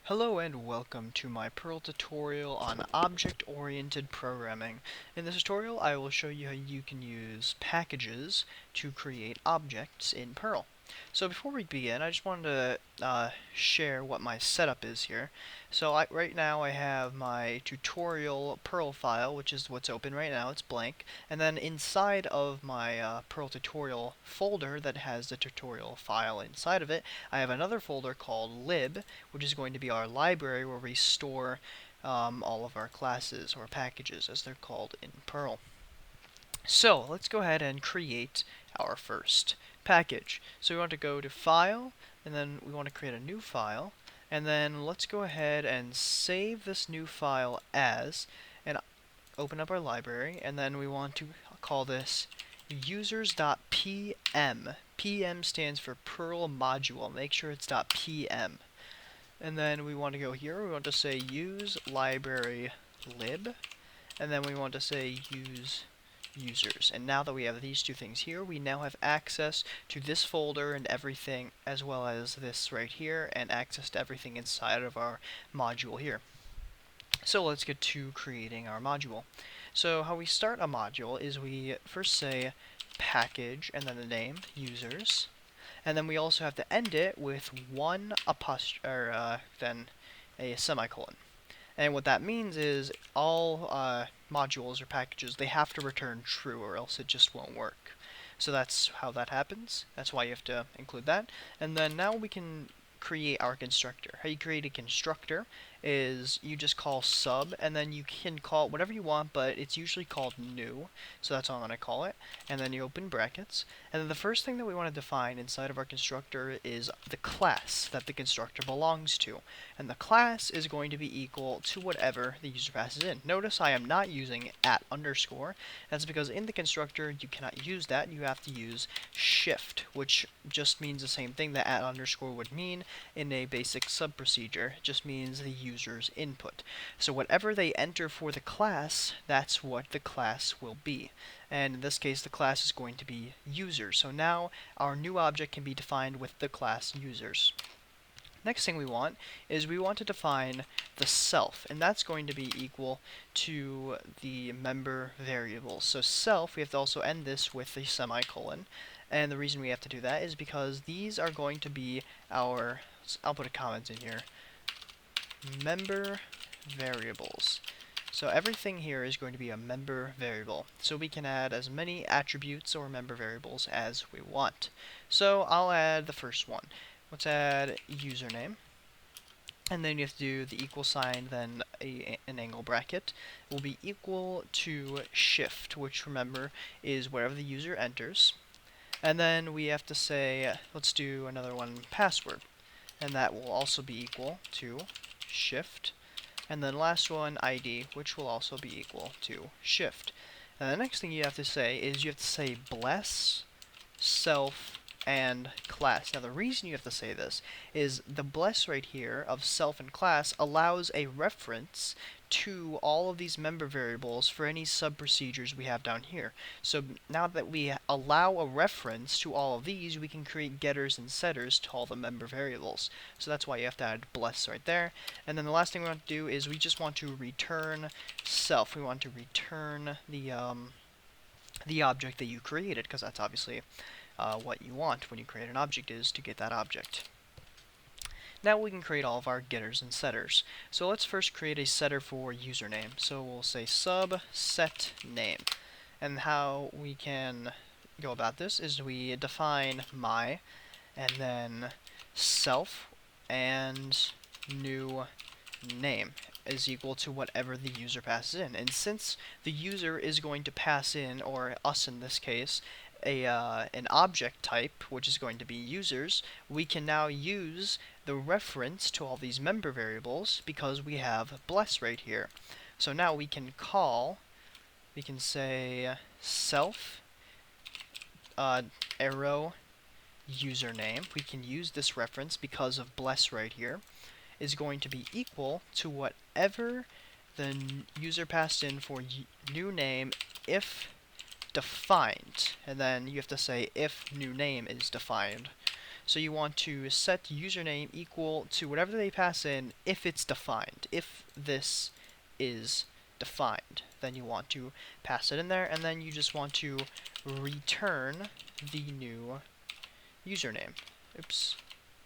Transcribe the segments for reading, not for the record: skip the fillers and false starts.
Hello and welcome to my Perl tutorial on object-oriented programming. In this tutorial I will show you how you can use packages to create objects in Perl. So before we begin, I just wanted to share what my setup is here. So right now I have my tutorial Perl file, which is what's open right now, it's blank, and then inside of my Perl tutorial folder that has the tutorial file inside of it, I have another folder called lib, which is going to be our library where we store all of our classes or packages as they're called in Perl. So let's go ahead and create our first package. So we want to go to File, and then we want to create a new file, and then let's go ahead and save this new file as, and open up our library, and then we want to call this users.pm. PM stands for Perl module. Make sure it's .pm. And then we want to go here, we want to say use library lib, and then we want to say use users. And now that we have these two things here, we now have access to this folder and everything, as well as this right here, and access to everything inside of our module here. So let's get to creating our module. So how we start a module is we first say package and then the name, users, and then we also have to end it with then a semicolon. And what that means is all modules or packages, they have to return true or else it just won't work. So that's how that happens. That's why you have to include that. And then now we can create our constructor. How you create a constructor is you just call sub, and then you can call it whatever you want, but it's usually called new, so that's all I'm going to call it. And then you open brackets, and then the first thing that we want to define inside of our constructor is the class that the constructor belongs to, and the class is going to be equal to whatever the user passes in. Notice I am not using @_. That's because in the constructor you cannot use that. You have to use shift, which just means the same thing that @_ would mean in a basic sub procedure. It just means the user's input. So whatever they enter for the class, that's what the class will be. And in this case, the class is going to be user. So now our new object can be defined with the class users. Next thing we want is we want to define the self, and that's going to be equal to the member variables. So self, we have to also end this with a semicolon, and the reason we have to do that is because these are going to be our, I'll put a comment in here, member variables. So everything here is going to be a member variable. So we can add as many attributes or member variables as we want. So I'll add the first one. Let's add username. And then you have to do the equal sign, then an angle bracket. It will be equal to shift, which remember is wherever the user enters. And then we have to say, let's do another one, password. And that will also be equal to shift. And then last one, ID, which will also be equal to shift. And the next thing you have to say is you have to say bless, self, and class. Now the reason you have to say this is the bless right here of self and class allows a reference to all of these member variables for any sub procedures we have down here. So now that we allow a reference to all of these, we can create getters and setters to all the member variables. So that's why you have to add bless right there. And then the last thing we want to do is we just want to return self. We want to return the object that you created, because that's obviously what you want when you create an object, is to get that object. Now we can create all of our getters and setters. So let's first create a setter for username. So we'll say sub set name. And how we can go about this is we define my, and then self and new name is equal to whatever the user passes in. And since the user is going to pass in, or us in this case, an object type, which is going to be users, we can now use the reference to all these member variables because we have bless right here. So now we can say self arrow username. We can use this reference because of bless right here is going to be equal to whatever the user passed in for new name if defined, and then you have to say if new name is defined. So you want to set username equal to whatever they pass in if it's defined. If this is defined, then you want to pass it in there, and then you just want to return the new username. Oops.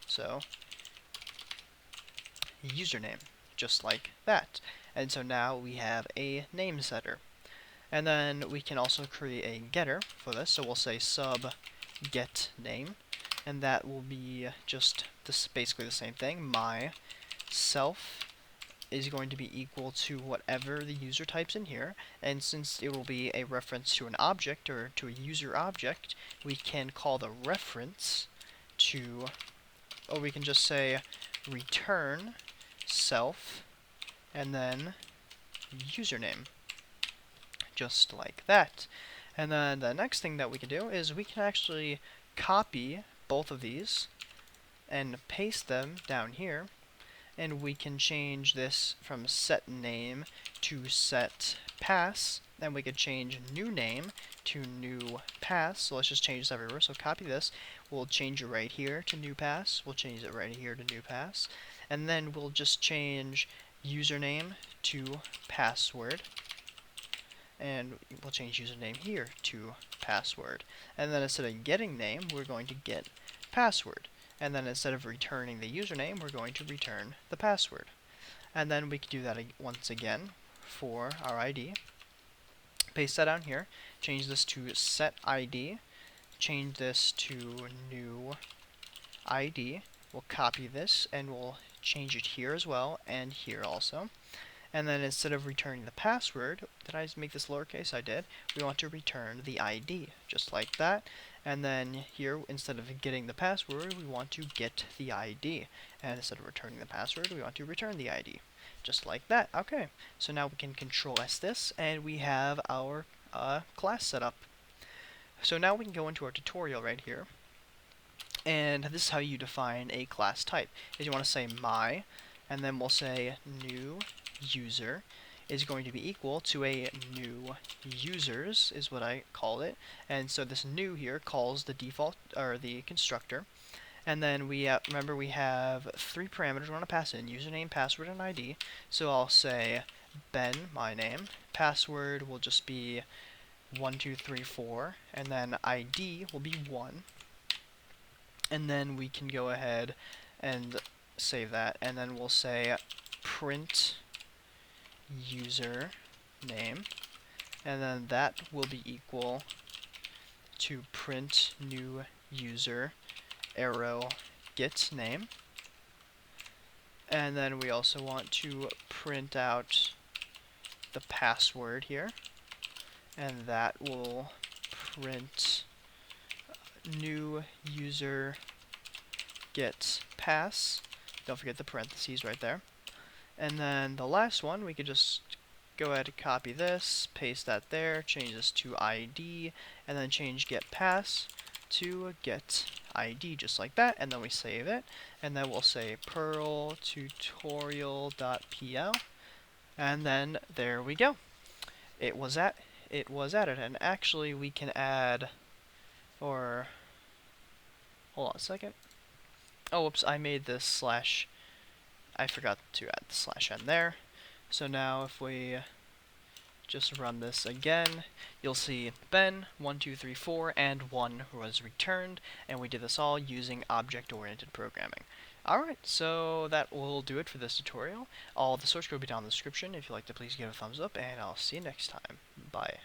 So username, just like that. And so now we have a name setter. And then we can also create a getter for this. So we'll say sub get name, and that will be just this, basically the same thing. My self is going to be equal to whatever the user types in here, and since it will be a reference to an object or to a user object, we can call the reference to, or we can just say return self and then username, just like that. And then the next thing that we can do is we can actually copy both of these and paste them down here, and we can change this from set name to set pass, and we could change new name to new pass. So let's just change this everywhere. So copy this, we'll change it right here to new pass, we'll change it right here to new pass, and then we'll just change username to password, and we'll change username here to password. And then instead of getting name, we're going to get password. And then instead of returning the username, we're going to return the password. And then we can do that once again for our ID. Paste that down here, change this to set ID, change this to new ID. We'll copy this and we'll change it here as well, and here also. And then instead of returning the password, did I make this lowercase? I did. We want to return the ID, just like that. And then here, instead of getting the password, we want to get the ID. And instead of returning the password, we want to return the ID, just like that. Okay, so now we can Control S this, and we have our class set up. So now we can go into our tutorial right here. And this is how you define a class type. Is you want to say my, and then we'll say new user is going to be equal to a new users, is what I called it. And so this new here calls the default, or the constructor. And then we remember we have 3 parameters we want to pass in: username, password, and ID. So I'll say Ben, my name. Password will just be 1234, and then ID will be 1. And then we can go ahead and save that, and then we'll say print user name, and then that will be equal to print new user arrow get name. And then we also want to print out the password here, and that will print new user get pass. Don't forget the parentheses right there. And then the last one, we could just go ahead and copy this, paste that there, change this to ID, and then change get pass to get ID, just like that. And then we save it, and then we'll say Perl tutorial.pl, and then there we go. It was added. And actually we can add, or hold on a second. Oh, whoops, I made this slash, I forgot to add the slash n there. So now if we just run this again, you'll see Ben, 1, 2, 3, 4, and 1 was returned, and we did this all using object-oriented programming. Alright, so that will do it for this tutorial. All the source code will be down in the description. If you'd like to, please give a thumbs up, and I'll see you next time. Bye.